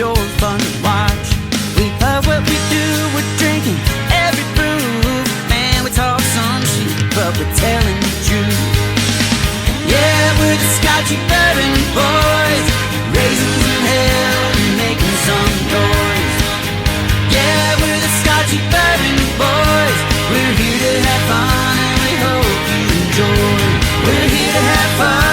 sure fun to watch. We love what we do, we're drinking every brew. Man, we talk some shit, but we're telling the truth. Yeah, we're the Scotchy Bourbon Boys, raisins in hell and making some noise. Yeah, we're the Scotchy Bourbon Boys, we're here to have fun and we hope you enjoy. We're here to have fun.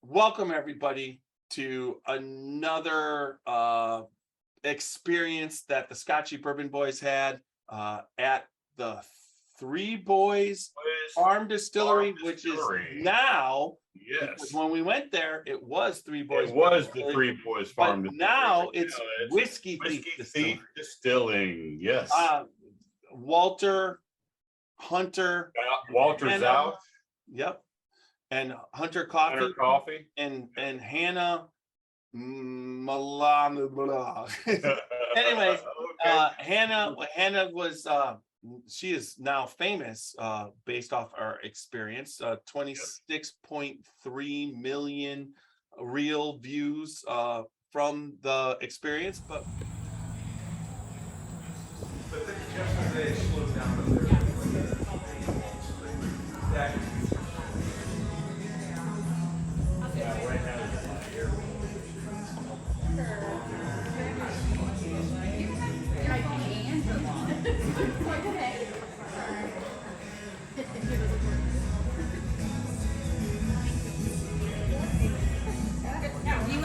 Welcome everybody to another experience that the Scotchy Bourbon Boys had at the Three Boys Farm Distillery, which is now, yes. When we went there, it was Three Boys. It was the Three Boys Farm but Distillery. Now it's Whiskey Thief Distilling. Yes. Walter, Hunter, Walter Zauch. Yep. And Hunter Coffee, and Hannah Malama. Anyways, Hannah was she is now famous based off our experience. 26.3 million real views from the experience, but yesterday slowed down a bit.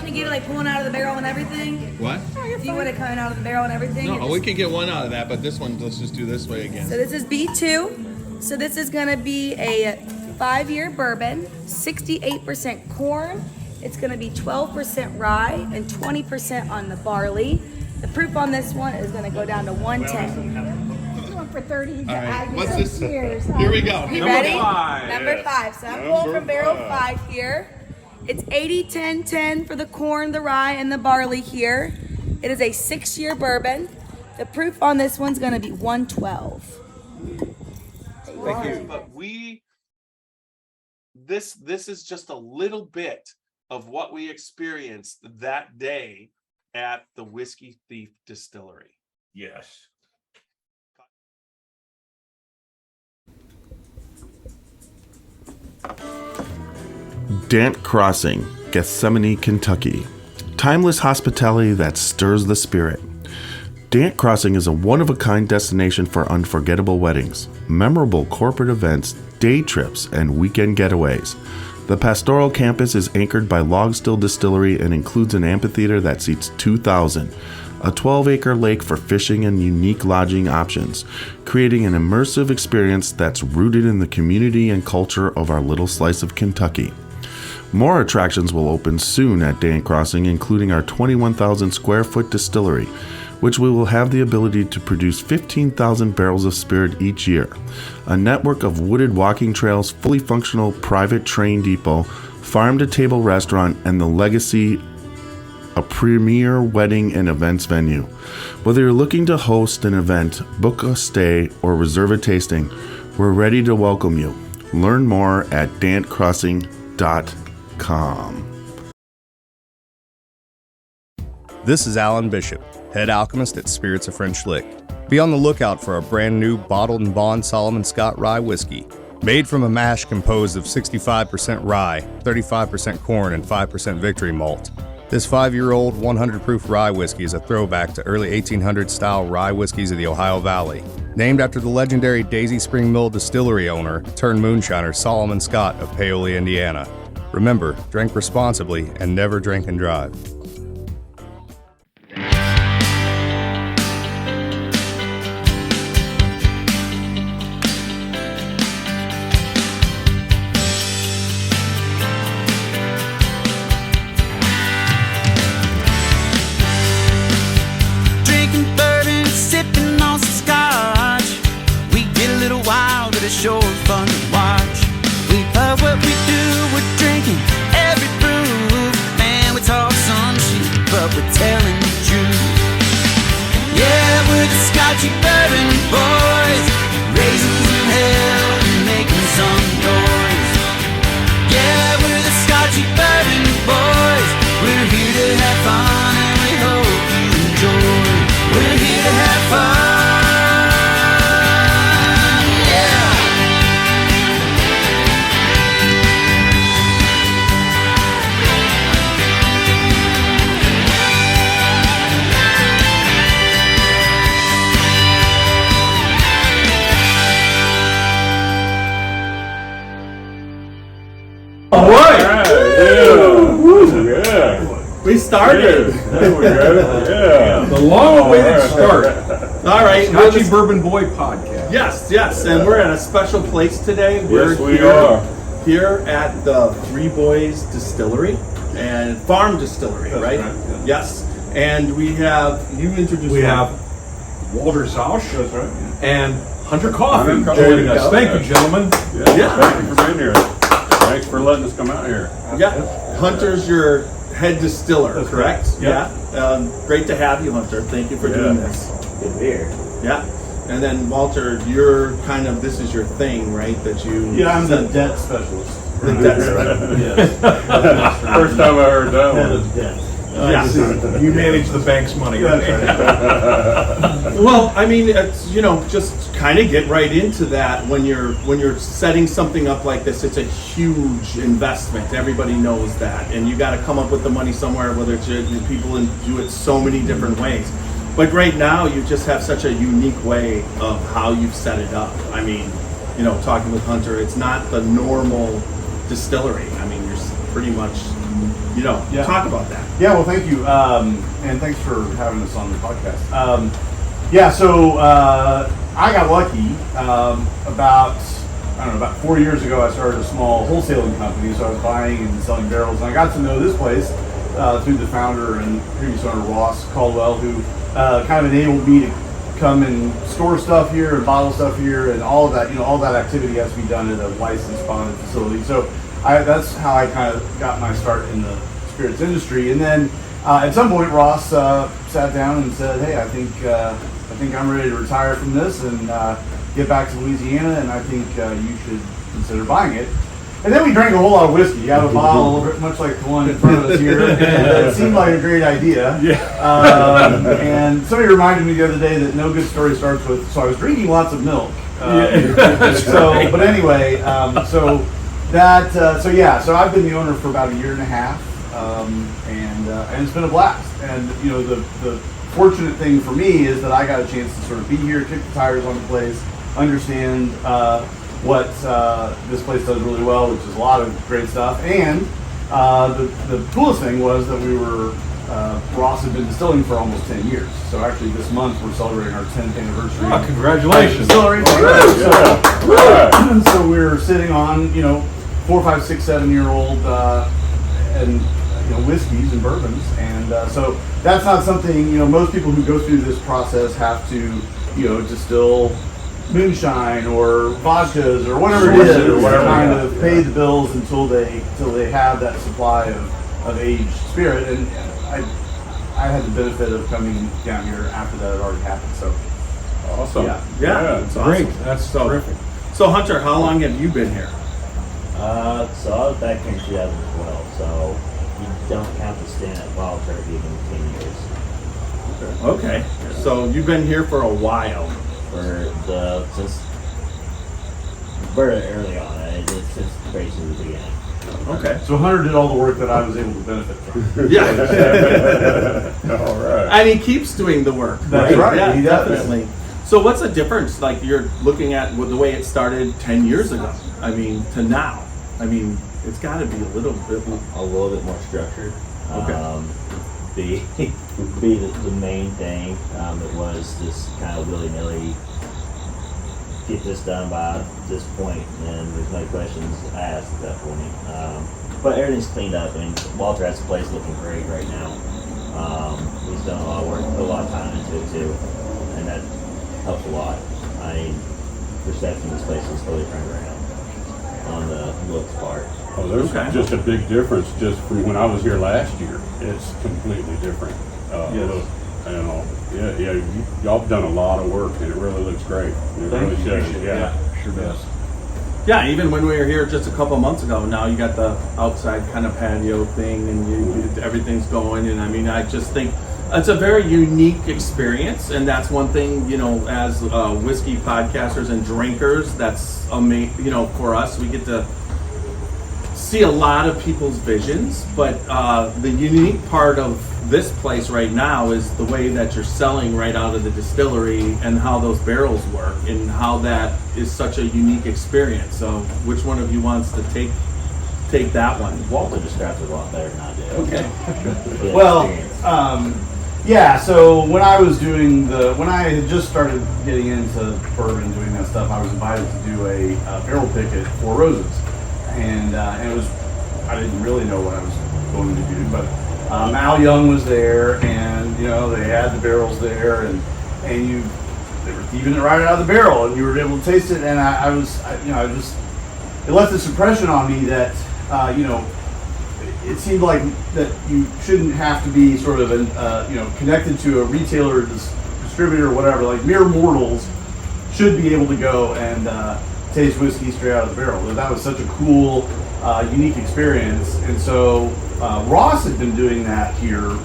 Get it like pulling out of the barrel and everything? What? Do you want it coming out of the barrel and everything? No, we could get one out of that, but this one, let's just do this way again. So this is B2. So this is gonna be a 5-year bourbon, 68% corn. It's gonna be 12% rye and 20% on the barley. The proof on this one is gonna go down to 110. For 30. All right, what's this? Cheers. Here we go. You Number ready? five. Number 5. So I'm pulling from barrel 5 here. It's 80-10-10 for the corn, the rye, and the barley here. It is a 6-year bourbon. The proof on this one's gonna be 112. Thank you. But this is just a little bit of what we experienced that day at the Whiskey Thief Distillery. Yes. Dant Crossing, Gethsemane, Kentucky. Timeless hospitality that stirs the spirit. Dant Crossing is a one-of-a-kind destination for unforgettable weddings, memorable corporate events, day trips, and weekend getaways. The pastoral campus is anchored by Log Still Distillery and includes an amphitheater that seats 2,000, a 12-acre lake for fishing and unique lodging options, creating an immersive experience that's rooted in the community and culture of our little slice of Kentucky. More attractions will open soon at Dant Crossing, including our 21,000 square foot distillery, which we will have the ability to produce 15,000 barrels of spirit each year, a network of wooded walking trails, fully functional private train depot, farm-to-table restaurant, and the Legacy, a premier wedding and events venue. Whether you're looking to host an event, book a stay, or reserve a tasting, we're ready to welcome you. Learn more at dantcrossing.com. This is Alan Bishop, head alchemist at Spirits of French Lick. Be on the lookout for a brand new bottled and bond Solomon Scott rye whiskey. Made from a mash composed of 65% rye, 35% corn, and 5% victory malt. This 5-year-old 100 proof rye whiskey is a throwback to early 1800s style rye whiskeys of the Ohio Valley. Named after the legendary Daisy Spring Mill distillery owner turned moonshiner Solomon Scott of Paoli, Indiana. Remember, drink responsibly and never drink and drive. Yeah. We started. There we go. Yeah. The long-awaited start. All right. Scotchy Bourbon Boy podcast. Yes, and we're at a special place today. We're Yes, we are. here at the Three Boys Distillery and Farm Distillery, right? right, Yes, and we have you introduced. We have Walter Zauch That's right. and Hunter Coffee Hunter Coffee. joining There you us. go. Thank you, gentlemen. Yeah. Thank you for being here. Thanks for letting us come out here. Yeah, Hunter's your head distiller, That's correct? right. Yeah. Great to have you, Hunter. Thank you for doing this. Good beer. Yeah. And then Walter, you're kind of this is your thing, right? That you. Yeah, I'm the debt specialist. The debt specialist. Yes. First time I heard that Head one. of debt. Yeah. You manage the bank's money. Well, I mean, it's, just kind of get right into that when you're setting something up like this. It's a huge investment. Everybody knows that, and you got to come up with the money somewhere. Whether it's people do it so many different ways, but right now you just have such a unique way of how you've set it up. I mean, talking with Hunter, it's not the normal distillery. I mean, you're pretty much, Yeah. talk about that. Yeah, well, thank you. And thanks for having us on the podcast. So I got lucky. About 4 years ago, I started a small wholesaling company. So I was buying and selling barrels. And I got to know this place through the founder and previous owner, Ross Caldwell, who kind of enabled me to come and store stuff here and bottle stuff here, and all of that. All that activity has to be done at a licensed bonded facility. So that's how I kind of got my start in the spirits industry. And then at some point, Ross sat down and said, "Hey, I think I'm ready to retire from this and get back to Louisiana, and I think you should consider buying it." And then we drank a whole lot of whiskey. You have a bottle, much like the one in front of us here, and it seemed like a great idea. And somebody reminded me the other day that no good story starts with, so I was drinking lots of milk. But anyway, so I've been the owner for about a year and a half, and it's been a blast. And the fortunate thing for me is that I got a chance to sort of be here, kick the tires on the place, understand what this place does really well, which is a lot of great stuff. And the coolest thing was that Ross had been distilling for almost 10 years. So actually this month we're celebrating our 10th anniversary. Oh, congratulations. Distillery. So we're sitting on, 4, 5, 6, 7-year-old and whiskeys and bourbons. And so that's not something, most people who go through this process have to, distill moonshine or vodkas or whatever it is, or whatever, kind of pay the bills until they have that supply of aged spirit. And I had the benefit of coming down here after that had already happened. So Awesome. Yeah, it's Great. awesome. That's terrific. So Hunter, how long have you been here? So I was back here in 2012, so you don't count the stint at Wild Turkey in 10 years. Okay, so you've been here for a while. Since very early on, since basically the beginning. Okay. So Hunter did all the work that I was able to benefit from. Yeah. All right. And he keeps doing the work. That's right, Yeah, he does. definitely. So what's the difference? Like you're looking at the way it started 10 years ago. I mean, to now. I mean, it's got to be a little bit more structured. Okay. The main thing. It was just kind of willy-nilly get this done by this point, and there's no questions asked at that point. But everything's cleaned up. I mean, Walter has the place looking great right now. He's done a lot of work, put a lot of time into it too, and that helps a lot. I mean, perception of this place is totally turned around on the looks part. Oh, there's Okay. just a big difference just from when I was here last year. It's completely different. Yes. Y'all have done a lot of work, and it really looks great. It really shows. Yeah. Sure does. Yeah, even when we were here just a couple months ago, now you got the outside kind of patio thing, and everything's going. And I mean, I just think it's a very unique experience, and that's one thing, as whiskey podcasters and drinkers, that's amazing. For us, we get to see a lot of people's visions, but the unique part of this place right now is the way that you're selling right out of the distillery and how those barrels work and how that is such a unique experience. So which one of you wants to take take that one. Walter describes it a lot better than I do. Okay. Well, yeah. So when I had just started getting into bourbon and doing that stuff, I was invited to do a barrel pick at Four Roses, and it was, I didn't really know what I was going to do, but Al Young was there, and they had the barrels there, and they were thieving it right out of the barrel, and you were able to taste it, and it left this impression on me that it seemed like that you shouldn't have to be sort of connected to a retailer, distributor, or whatever. Like mere mortals should be able to go and taste whiskey straight out of the barrel. That was such a cool, unique experience. And so Ross had been doing that here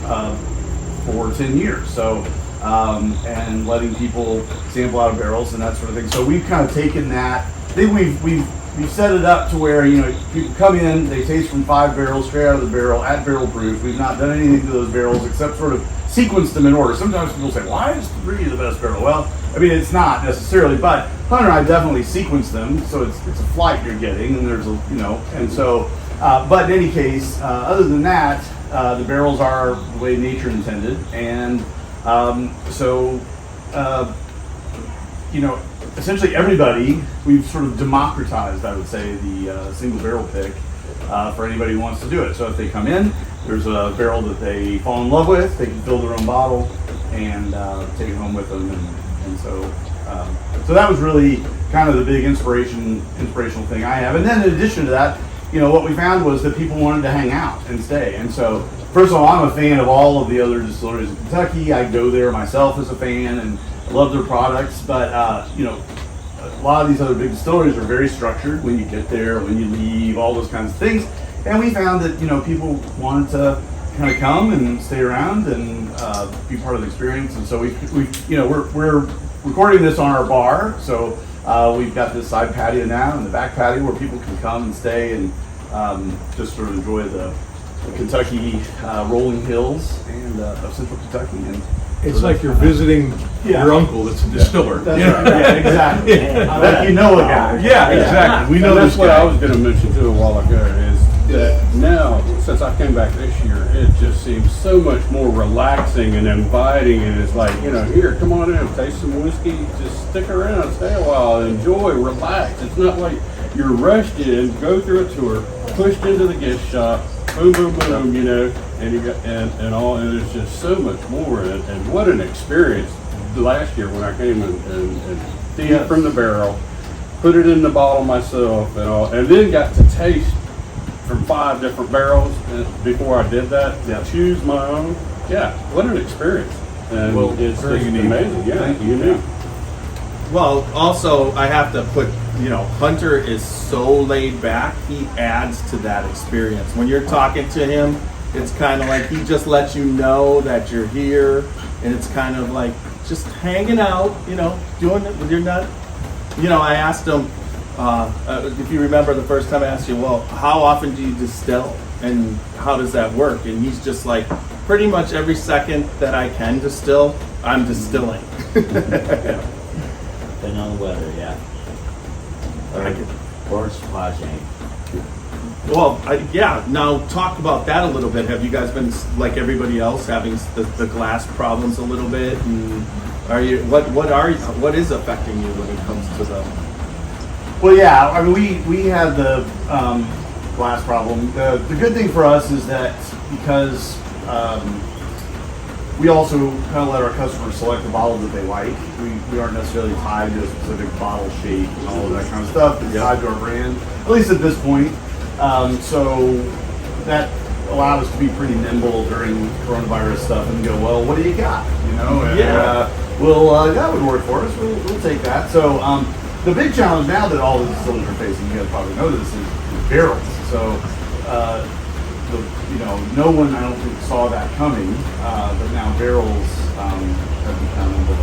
for 10 years. So and letting people sample out of barrels and that sort of thing. So we've kind of taken that. I think we've set it up to where people come in, they taste from 5 barrels straight out of the barrel at barrel proof. We've not done anything to those barrels except sort of sequence them in order. Sometimes people say, "Why is 3 the best barrel?" Well, I mean, it's not necessarily, but Hunter and I definitely sequence them, so it's a flight you're getting, and there's and so. But in any case, other than that, the barrels are the way nature intended, and essentially everybody, we've sort of democratized, I would say, the single barrel pick for anybody who wants to do it. So if they come in, there's a barrel that they fall in love with, they can fill their own bottle and take it home with them. And so that was really kind of the big inspirational thing I have. And then in addition to that, what we found was that people wanted to hang out and stay. And so, first of all, I'm a fan of all of the other distilleries in Kentucky. I go there myself as a fan and love their products, but a lot of these other big distilleries are very structured when you get there, when you leave, all those kinds of things. And we found that people wanted to kind of come and stay around and be part of the experience. And so we're recording this on our bar, so we've got this side patio now and the back patio where people can come and stay and just sort of enjoy the Kentucky rolling hills and of central Kentucky. And it's like you're visiting your uncle that's a distiller. That's right. Yeah, exactly. Like a guy. Yeah, exactly. We know that's this what guy. I was going to mention too a while ago is that now, since I came back this year, it just seems so much more relaxing and inviting, and it's like, here, come on in, taste some whiskey, just stick around, stay a while, enjoy, relax. It's not like you're rushed in, go through a tour, pushed into the gift shop, boom, boom, boom, and you got and all, and it's just so much more. And what an experience last year when I came and thieved from the barrel, put it in the bottle myself, and all, and then got to taste from 5 different barrels before I did that. Choose my own. Yeah, what an experience! And it's very just unique. amazing. Yeah, unique. Well, also I have to put, Hunter is so laid back. He adds to that experience. When you're talking to him, it's kind of like he just lets you know that you're here, and it's kind of like just hanging out, doing it. You're not, I asked him, if you remember the first time I asked you, well, how often do you distill and how does that work? And he's just like, pretty much every second that I can distill, I'm distilling. Depending on the weather, yeah. Or supply chain. Well, now talk about that a little bit. Have you guys been, like everybody else, having the glass problems a little bit? And what is affecting you when it comes to the... Well, yeah, I mean, we had the glass problem. The good thing for us is that because we also kind of let our customers select the bottle that they like. We aren't necessarily tied to a specific bottle shape and all of that kind of stuff. It's tied to our brand, at least at this point. So that allowed us to be pretty nimble during coronavirus stuff and go, well, what do you got? And, that would work for us. We'll take that. So the big challenge now that all the distillers are facing, you guys probably know this, is barrels. So no one, I don't think, saw that coming, but now barrels have become the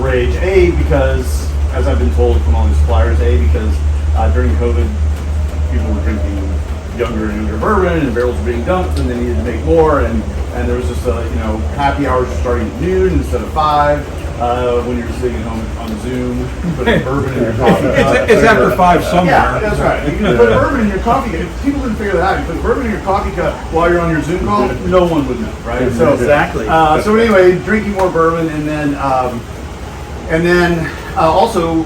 rage. A, because, as I've been told from all the suppliers, because during COVID, people were drinking younger and younger bourbon, and barrels were being dumped, and they needed to make more, and there was just happy hours were starting at noon instead of 5. when you're sitting at home on Zoom, putting bourbon in your coffee cup. It's after 5 somewhere. Yeah, that's right. You can put bourbon in your coffee cup. If people didn't figure that out. You put bourbon in your coffee cup while you're on your Zoom call, no one would know, right? So Exactly. So anyway, drinking more bourbon, and then also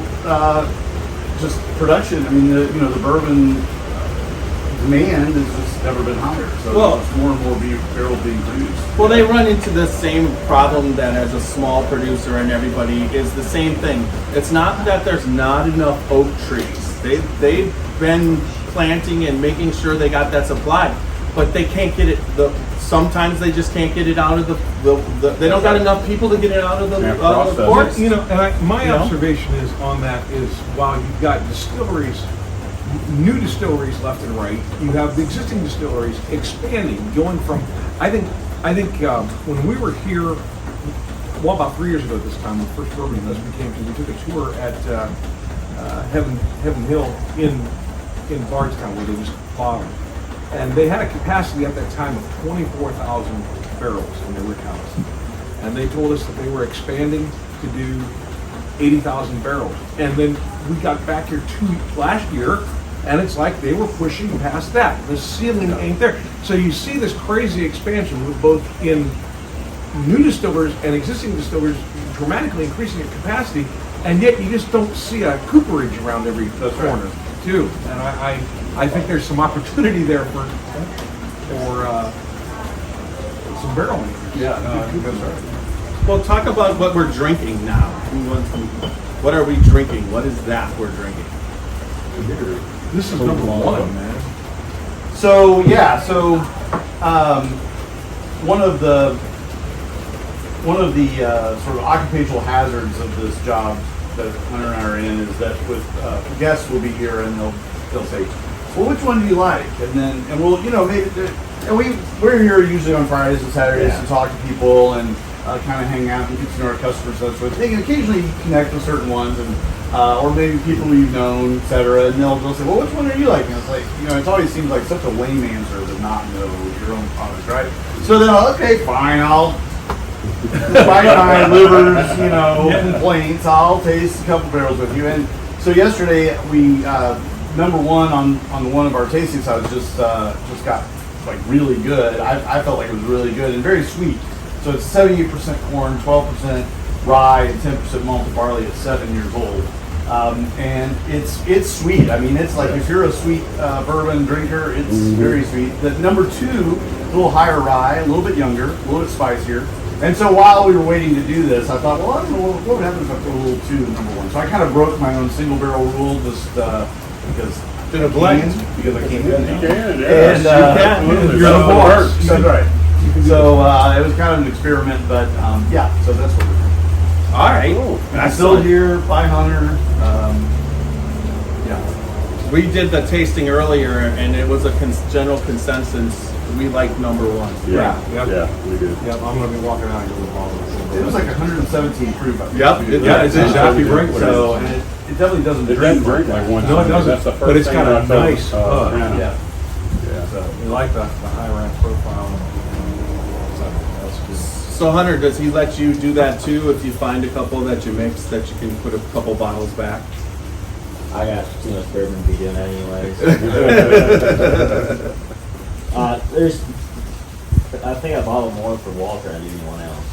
just production. I mean, the bourbon demand has just never been higher. So there's more and more barrels being produced. Well, they run into the same problem that as a small producer and everybody is the same thing. It's not that there's not enough oak trees. They've been planting and making sure they got that supply, but they can't get it. Sometimes they just can't get it out of the they don't got enough people to get it out of the ports. You know, and my observation is on that is while you've got distilleries, new distilleries left and right, you have the existing distilleries expanding, going from. I think when we were here, well, about 3 years ago this time, the first bourbon investment came to, we took a tour at Heaven Hill in Bardstown where they just bottled. And they had a capacity at that time of 24,000 barrels in their rick house. And they told us that they were expanding to do 80,000 barrels. And then we got back here last year, and it's like they were pushing past that. The ceiling ain't there. So you see this crazy expansion with both in new distillers and existing distillers dramatically increasing their capacity, and yet you just don't see a cooperage around every corner, too. And I think there's some opportunity there for some barrel makers. Yeah, no, I think that's right. Well, talk about what we're drinking now. What are we drinking? What is that we're drinking? This is number one, man. So one of the sort of occupational hazards of this job that Hunter and I are in is that with guests will be here and they'll say, well, which one do you like? And we'll maybe we're here usually on Fridays and Saturdays to talk to people and kind of hang out and get to know our customers and that sort of thing. And occasionally you connect with certain ones and or maybe people you've known, etc. And they'll say, well, which one are you liking? It's like, it always seems like such a lame answer to not know your own product, right? So then, okay, fine, I'll despite my liver's, complaints, I'll taste a couple barrels with you. And so yesterday we number one on one of our tastings I was just got like really good. I felt like it was really good and very sweet. So it's 78% corn, 12% rye, and 10% malted barley at 7 years old. And it's sweet. I mean, it's like if you're a sweet bourbon drinker, it's very sweet. The number two, a little higher rye, a little bit younger, a little bit spicier. And so while we were waiting to do this, I thought, well, I don't know what would happen if I put a little 2 in number 1. So I kind of broke my own single barrel rule just because did a blend because I can't do it now. And you're the boss. That's right. So it was kind of an experiment, but so that's what we're doing. All right. And I'm still here by Hunter. We did the tasting earlier, and it was a general consensus. We like number 1. Yeah, we did. Yep, I'm going to be walking out here with a bottle. It was like 117 proof. Yep. It's exactly right. So, and it definitely doesn't drink like one. No, it doesn't. That's the first but it's thing got a I felt, nice Yeah. So we like the high rank profile. That's good. So Hunter, does he let you do that too? If you find a couple that you mix, that you can put a couple bottles back? I got too much bourbon to be doing anyways. I think I bottled more for Walter than anyone else.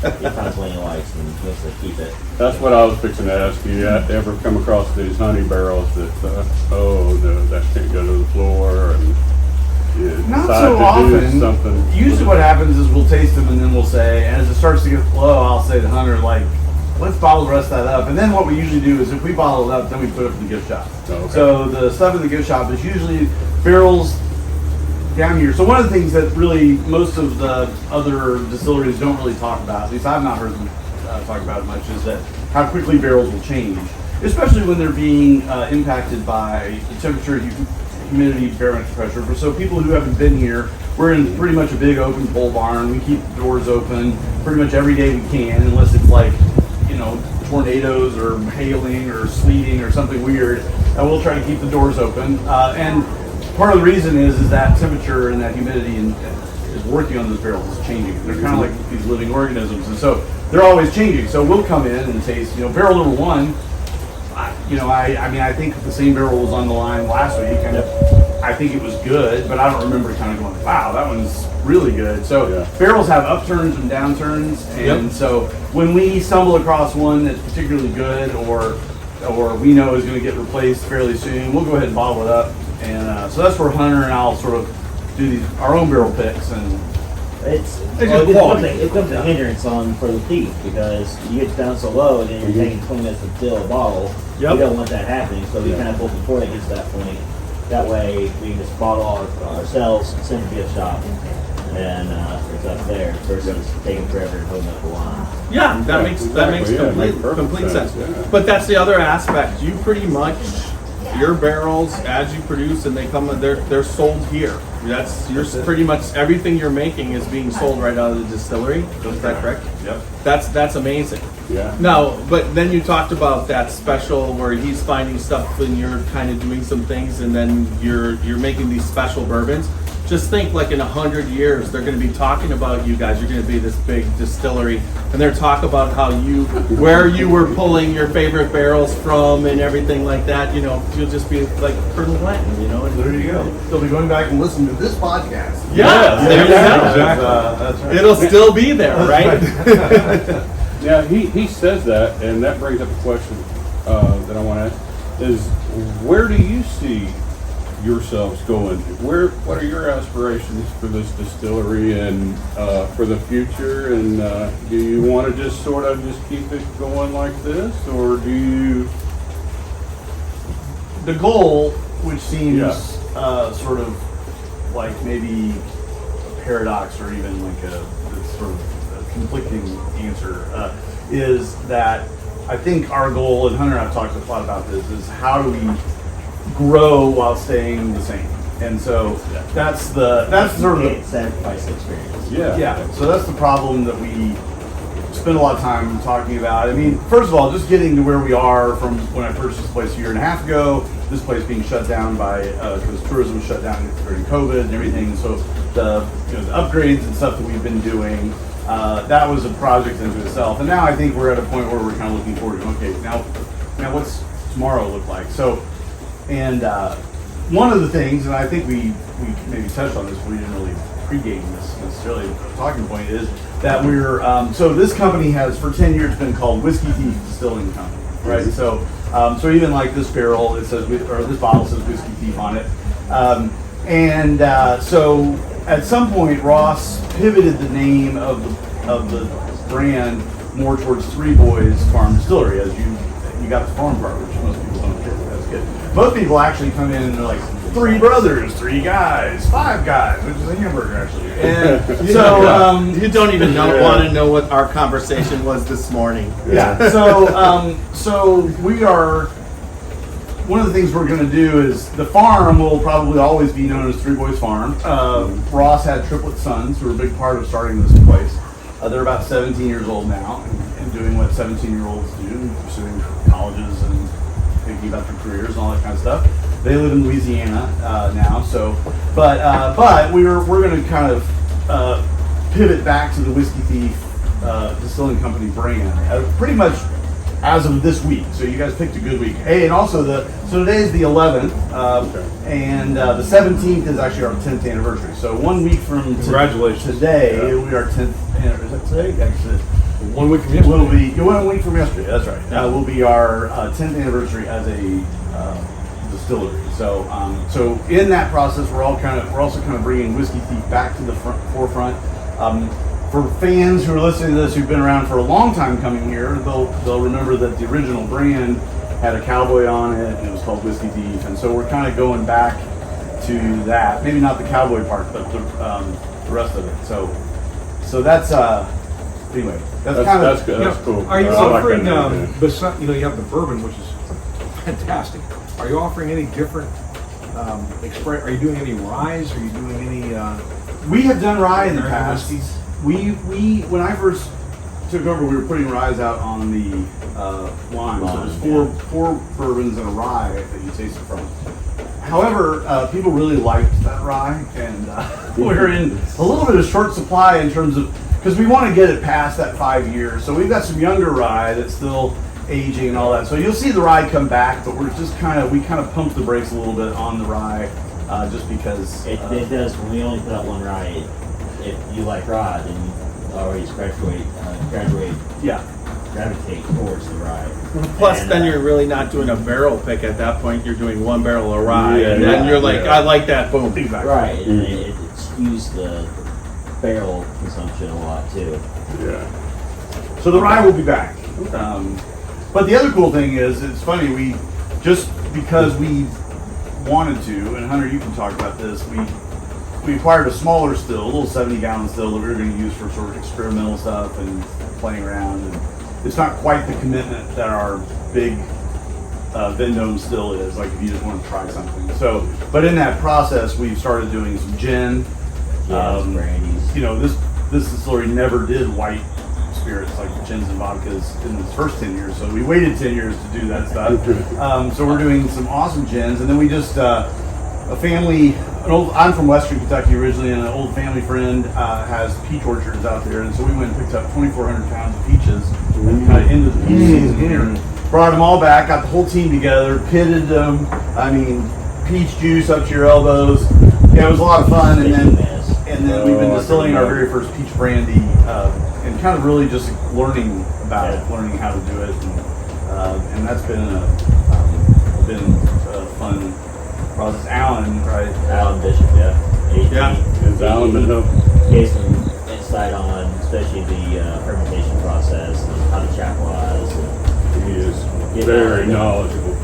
He finds what he likes and wants to keep it. That's what I was fixing to ask you. You ever come across these honey barrels that, no, that can't go to the floor? And you Not decide so to often. do something. Usually what happens is we'll taste them and then we'll say, as it starts to get low, I'll say to Hunter, like, let's bottle the rest of that up. And then what we usually do is if we bottle it up, then we put it in the gift shop. Oh, okay. So the stuff in the gift shop is usually barrels down here. So one of the things that really most of the other distilleries don't really talk about, at least I've not heard them talk about it much, is that how quickly barrels will change, especially when they're being impacted by the temperature, humidity, barometric pressure. So people who haven't been here, we're in pretty much a big open pole barn. We keep the doors open pretty much every day we can, unless it's like, tornadoes or hailing or sleeting or something weird. And we'll try to keep the doors open. And part of the reason is that temperature and that humidity and is working on those barrels is changing. They're kind of like these living organisms, and so they're always changing. So we'll come in and taste, barrel number one. I think the same barrel was on the line last week, and I think it was good, but I don't remember kind of going, wow, that one's really good. So barrels have upturns and downturns, and so when we stumble across one that's particularly good, or we know is going to get replaced fairly soon, we'll go ahead and bottle it up. And so that's where Hunter and I'll sort of do our own barrel picks, and it becomes a hindrance for the thief, because you get down so low and then you're taking 20 minutes to fill a bottle. Yep. We don't want that happening, so we kind of book before it gets to that point. That way we can just bottle ourselves, send it to gift shop, and it's up there versus taking forever and holding up the line. Yeah, that makes complete sense. Yeah. But that's the other aspect. You pretty much, your barrels as you produce and they come, they're sold here. Pretty much everything you're making is being sold right out of the distillery. Is that correct? Yep. That's amazing. Yeah. No, but then you talked about that special where he's finding stuff and you're kind of doing some things, and then you're making these special bourbons. Just think, like in 100 years, they're going to be talking about you guys. You're going to be this big distillery, and they're talk about where you were pulling your favorite barrels from and everything like that. You'll just be like Colonel Blanton, And there you go. They'll be going back and listening to this podcast. Yeah, there you go. Exactly. That's right. It'll still be there, right? Yeah, he says that, and that brings up a question that I want to ask: is where do you see yourselves going? What are your aspirations for this distillery and for the future? And do you want to just sort of just keep it going like this, or do you? The goal, which seems sort of like maybe a paradox or even like a sort of a conflicting answer, is that I think our goal, and Hunter and I've talked a lot about this, is how do we grow while staying the same? And so that's sort of the sacrifice experience. Yeah. So that's the problem that we spend a lot of time talking about. I mean, first of all, just getting to where we are from when I purchased this place a year and a half ago, this place being shut down because tourism was shut down during COVID and everything. And so the upgrades and stuff that we've been doing, that was a project into itself. And now I think we're at a point where we're kind of looking forward to, okay, now what's tomorrow look like? So, and one of the things, and I think we maybe touched on this, but we didn't really pregame this necessarily, the talking point is that we're, so this company has for 10 years been called Whiskey Thief Distilling Company, right? So even like this barrel, it says, or this bottle says Whiskey Thief on it. So at some point, Ross pivoted the name of the brand more towards Three Boys Farm Distillery, as you got the farm part, which most people don't get. That's good. Most people actually come in and they're like, 3 brothers, 3 guys, 5 guys, which is a hamburger actually. And so you don't even want to know what our conversation was this morning. Yeah. So we are. One of the things we're going to do is the farm will probably always be known as Three Boys Farm. Ross had triplet sons who were a big part of starting this place. They're about 17 years old now and doing what 17-year-olds do, pursuing colleges and thinking about their careers and all that kind of stuff. They live in Louisiana now, so but we're going to kind of pivot back to the Whiskey Thief Distilling Company brand pretty much as of this week. So you guys picked a good week. Hey, and also so today is the 11th, and the 17th is actually our 10th anniversary. So 1 week from Congratulations. Today, it'll be our 10th anniversary. Is that today? Actually, 1 week from yesterday. Will be 1 week from yesterday. That's right. Will be our 10th anniversary as a distillery. So so in that process, we're also kind of bringing Whiskey Thief back to the forefront. For fans who are listening to this who've been around for a long time coming here, they'll remember that the original brand had a cowboy on it, and it was called Whiskey Thief. And so we're kind of going back to that. Maybe not the cowboy part, but the rest of it. So that's anyway. That's cool. Are you I like offering that idea. besides, you have the bourbon, which is fantastic. Are you offering any different? Are you doing any ryes? Are you doing any? We have done rye in the American past. whiskeys? We when I first took over, we were putting ryes out on the line. So there's four bourbons and a rye that you taste it from. However, people really liked that rye, and we're in a little bit of short supply in terms of, because we want to get it past that 5 years. So we've got some younger rye that's still aging and all that. So you'll see the rye come back, but we're just we kind of pumped the brakes a little bit on the rye, just because. It does, when we only put out one rye, if you like rye, then you always graduate, gravitate towards the rye. Plus, And, then you're really not doing a barrel pick at that point. You're doing one barrel of rye, Yeah, and then yeah, you're like, yeah. I like that. Boom. Exactly. Right, and it skews the barrel consumption a lot too. Yeah. So the rye will be back. But the other cool thing is, it's funny, we just because we wanted to, and Hunter, you can talk about this, we acquired a smaller still, a little 70-gallon still that we were going to use for sort of experimental stuff and playing around. And it's not quite the commitment that our big Vendome still is, like if you just want to try something. So, but in that process, we've started doing some gin. Brandies. You know, this distillery never did white spirits like gins and vodkas in its first 10 years. So we waited 10 years to do that stuff. So we're doing some awesome gins, and then we just a family. I'm from Western Kentucky originally, and an old family friend has peach orchards out there, and so we went and picked up 2,400 pounds of peaches kind of into the peach season here. Brought them all back, got the whole team together, pitted them. I mean, peach juice up to your elbows. Yeah, it was a lot of fun, and then we've been distilling our very first peach brandy, and kind of really just learning about it, learning how to do it, and that's been a fun process. Alan, right? Alan Bishop, yeah. Is Alan been up? Gave some insight on, especially the fermentation process and how to chapelize. He is very knowledgeable.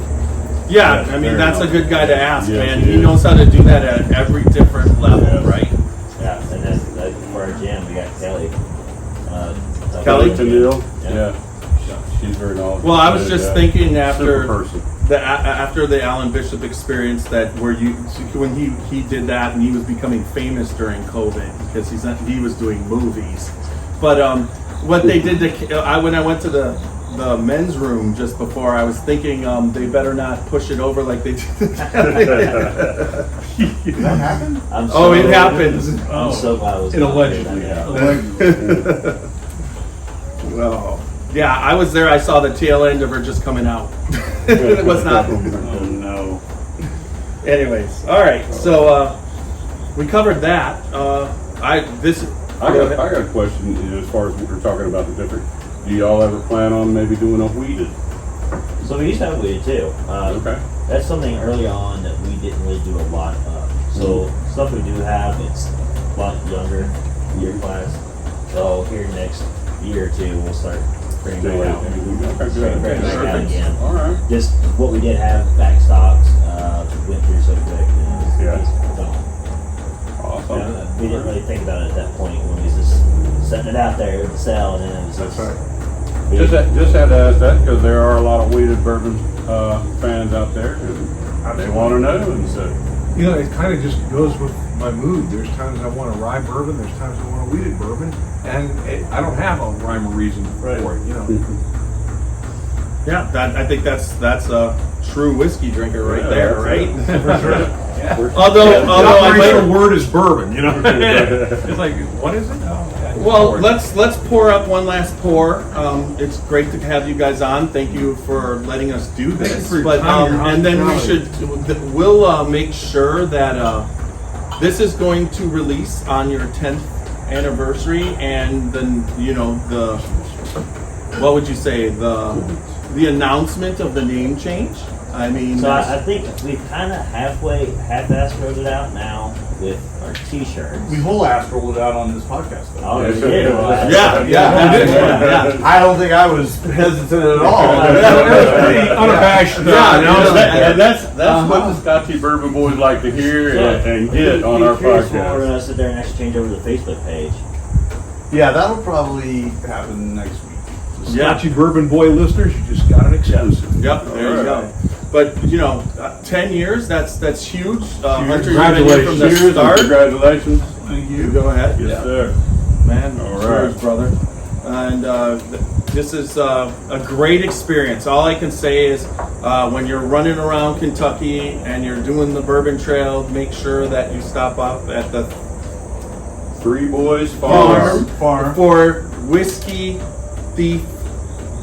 Yeah, I mean, that's a good guy to ask, Yes, man. he He is. knows how to do that at every different level, Yes. right? Yeah, and then for our gym, we got Kelly. Kelly? Tennille? Yeah. Yeah. She's very knowledgeable. Well, I was just thinking Super after person. after the Alan Bishop experience when he did that and he was becoming famous during COVID because he was doing movies. But what they did when I went to the men's room just before, I was thinking they better not push it over like they did. Did that happen? It happens. I'm so glad I was It not allegedly there. Well, yeah, I was there. I saw the tail end of her just coming out. It was not. Oh no. Anyways, all right. So we covered that. I got a question as far as we're talking about the different. Do y'all ever plan on maybe doing a wheated? So we used to have weed too. Okay. That's something early on that we didn't really do a lot of. So stuff we do have, it's a lot younger year class. So here next year or two, we'll start bringing it out. Okay, Bring good. it back out again. All right. Just what we did have back stocks, went through so quick. Yeah. It's gone. Awesome. We didn't really think about it at that point when we was just setting it out there to sell, and then it was That's just, right. Just had to ask that because there are a lot of wheated bourbon fans out there, and they want to know. And so, You know, it kind of just goes with my mood. There's times I want a rye bourbon, there's times I want a wheated bourbon, and I don't have a rhyme or reason for it, you know. Yeah, I think that's a true whiskey drinker right there, right? For sure. Yeah. Although The I operational might, word is bourbon, you know. It's like, what is it? well, let's pour up one last pour. It's great to have you guys on. Thank you for letting us do Thank you this. for your But time, your and then hospitality. we'll make sure that this is going to release on your 10th anniversary, and then the what would you say the announcement of the name change. I mean, so I think we've kind of half-assed rolled it out now with our T-shirts. We whole ass rolled it out on this podcast, though. Oh, we did. yeah. I don't think I was hesitant at all. Pretty unabashed. and that's what the Scotchy Bourbon Boys like to hear and get on our We're podcast. going to sit there and actually change over the Facebook page. Yeah, that'll probably happen next week. Scotchy Bourbon Boy listeners, you just got an exclusive. Yep, there you go. But 10 years, that's huge. Hunter, you've been here from the Cheers and start. congratulations. Thank You go ahead. Yes, sir. Man, All cheers, right. brother. and this is a great experience. All I can say is when you're running around Kentucky and you're doing the Bourbon Trail, make sure that you stop off at the Three Boys Farm for Whiskey Thief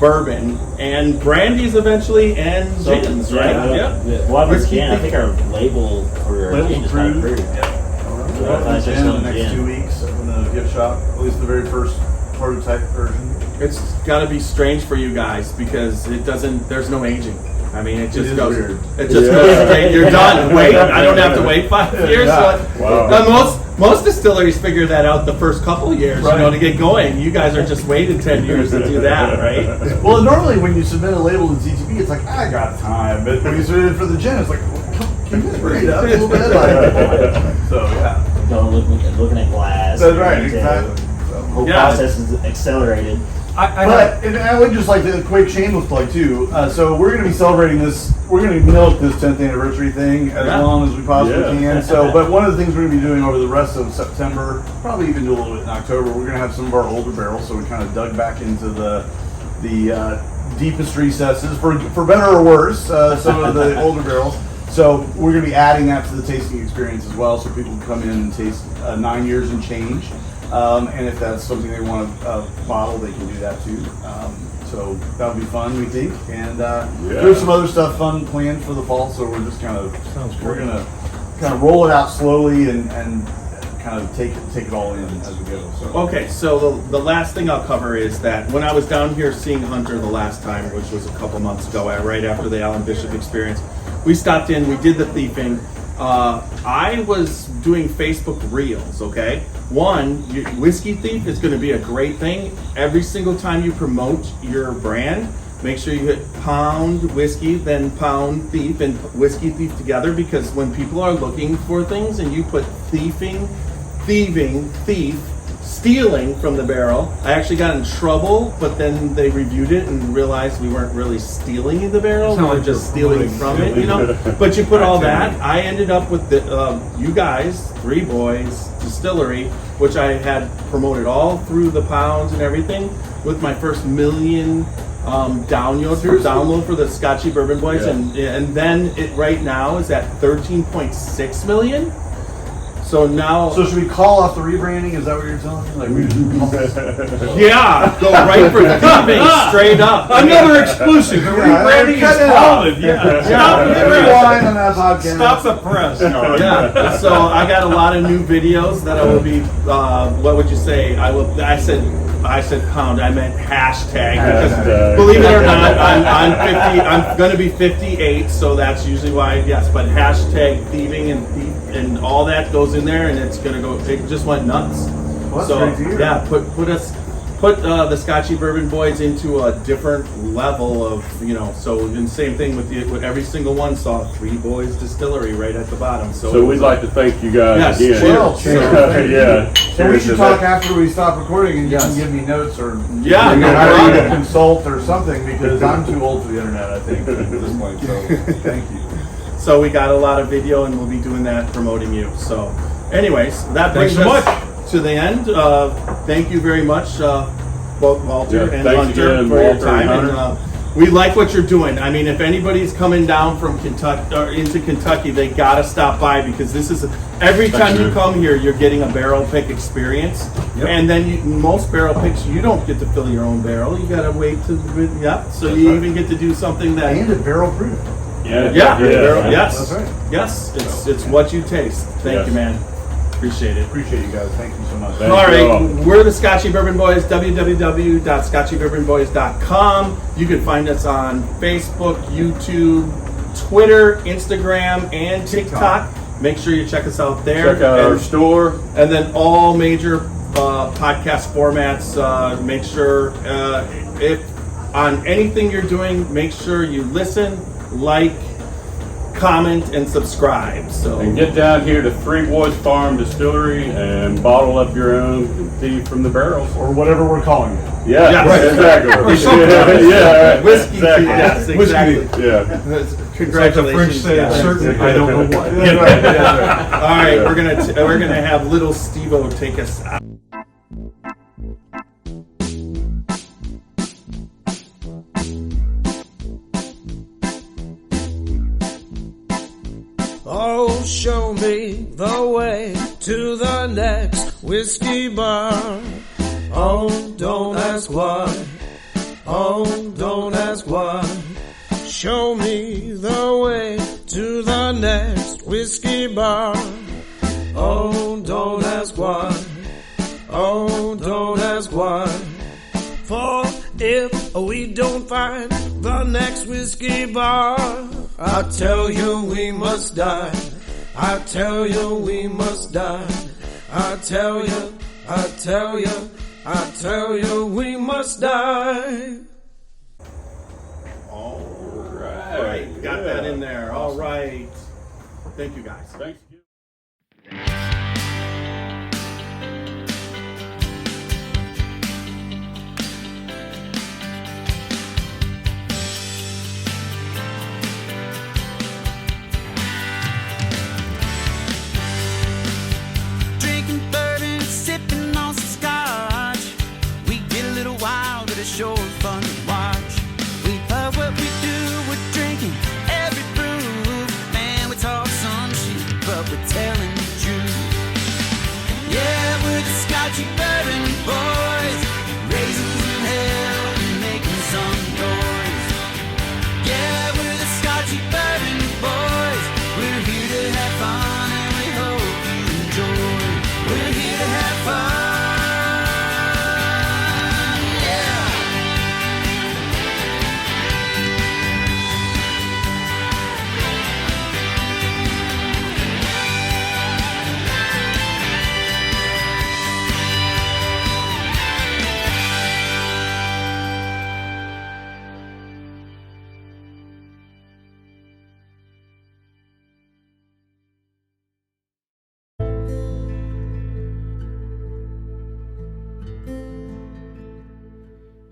Bourbon and brandies eventually and gins, right? Yeah. Well, I think our label for our gin is not approved. We'll gin in the next 2 weeks in the gift shop, at least the very first prototype version. It's got to be strange for you guys because it doesn't. There's no aging. I mean, it just goes. Weird. It just goes. You're done. Wait, I don't have to wait 5 years. Wow. Most distilleries figure that out the first couple of years, to get going. You guys are just waiting 10 years to do that, right? Well, normally when you submit a label to ZTB, it's like, I got time. But when you submit it for the gin, it's like, can you just bring it up a little bit? So, yeah. Don't looking at glass. That's right, exactly. The whole process is accelerated. And I would just like to quick shameless plug too. So we're going to be celebrating this. We're going to milk this 10th anniversary thing as long as we possibly can. So, but one of the things we're going to be doing over the rest of September, probably even do a little bit in October, we're going to have some of our older barrels. So we kind of dug back into the deepest recesses, for better or worse, some of the older barrels. So we're going to be adding that to the tasting experience as well, so people can come in and taste 9 years and change. And if that's something they want to bottle, they can do that too. So that'll be fun, we think. And there's some other stuff fun planned for the fall. So we're just we're gonna kind of roll it out slowly and kind of take it all in as we go. So. Okay, so the last thing I'll cover is that when I was down here seeing Hunter the last time, which was a couple months ago, right after the Alan Bishop experience, we stopped in, we did the thieving. I was doing Facebook Reels, okay? One, Whiskey Thief is going to be a great thing. Every single time you promote your brand, make sure you hit pound whiskey, then pound thief, and Whiskey Thief together, because when people are looking for things and you put thieving, thief, stealing from the barrel. I actually got in trouble, but then they reviewed it and realized we weren't really stealing the barrel, we were just stealing from it, But you put all that. I ended up with you guys, Three Boys Distillery, which I had promoted all through the pounds and everything, with my first million download for the Scotchy Bourbon Boys, and then it right now is at 13.6 million. So now, should we call off the rebranding? Is that what you're telling me? Like go right for thieving straight up. Another exclusive. The rebranding is solid. Rewind on that podcast. Stop the press. So I got a lot of new videos that I will be. What would you say? I said pound. I meant hashtag, because believe it or not, I'm 50. I'm going to be 58, so that's usually why. Yes, but hashtag thieving and all that goes in there, and it's going to go. It just went nuts. Well, so great to hear. put the Scotchy Bourbon Boys into a different level of So and same thing with every single one saw Three Boys Distillery right at the bottom. So we'd like to thank you guys again. So we should talk after we stop recording, and you can give me notes or consult or something, because I'm too old for the internet, I think, at this point. So thank you. So we got a lot of video, and we'll be doing that, promoting you. So, anyways, that brings us to the end. Thank you very much, both Walter and Hunter, for your time. And we like what you're doing. I mean, if anybody's coming down from Kentucky or into Kentucky, they gotta stop by, because this is every time you come here, you're getting a barrel pick experience. And then most barrel picks, you don't get to fill your own barrel. You gotta wait to So you even get to do something that and a barrel proof. Yes. That's right. Yes, it's what you taste. Thank you, man. Appreciate it. Appreciate you guys. Thank you so much. All right, we're the Scotchy Bourbon Boys. www.scotchybourbonboys.com. You can find us on Facebook, YouTube, Twitter, Instagram, and TikTok. Make sure you check us out there. Check out our store, and then all major podcast formats. Make sure if on anything you're doing, make sure you listen, like, comment, and subscribe. And get down here to Three Boys Farm Distillery and bottle up your own thief from the barrels, or whatever we're calling it. Exactly. Whiskey Thief. Yes, exactly. Congratulations. Like the French say, certainly. I don't know what. All right, we're gonna have little Steve-O take us out. whiskey bar. Oh, don't ask why. Oh, don't ask why. Show me the way to the next whiskey bar. Oh, don't ask why. Oh, don't ask why. For if we don't find the next whiskey bar, I tell you we must die. I tell you we must die. I tell you, I tell you, I tell you we must die. All right, got that in there. All right. Thank you, guys. Thanks. Drinking bourbon, sipping on some scotch. We get a little wild, but it's sure fun to watch. We love what we do, we're drinking every brew. Man, we talk some shit, but we're telling the truth. Yeah, we're the Scotchy Bourbon Boys, raising some hell and making some noise. Yeah, we're the Scotchy Bourbon Boys. We're here to have fun and we hope you enjoy. We're here to have fun, yeah.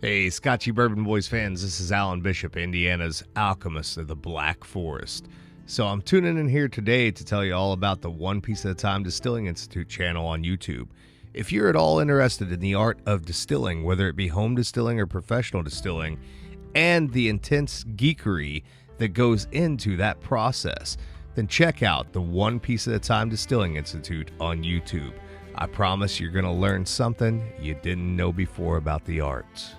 Hey, Scotchy Bourbon Boys fans, this is Alan Bishop, Indiana's alchemist of the Black Forest. So I'm tuning in here today to tell you all about the One Piece at a Time Distilling Institute channel on YouTube. If you're at all interested in the art of distilling, whether it be home distilling or professional distilling, and the intense geekery that goes into that process, then check out the One Piece at a Time Distilling Institute on YouTube. I promise you're going to learn something you didn't know before about the arts.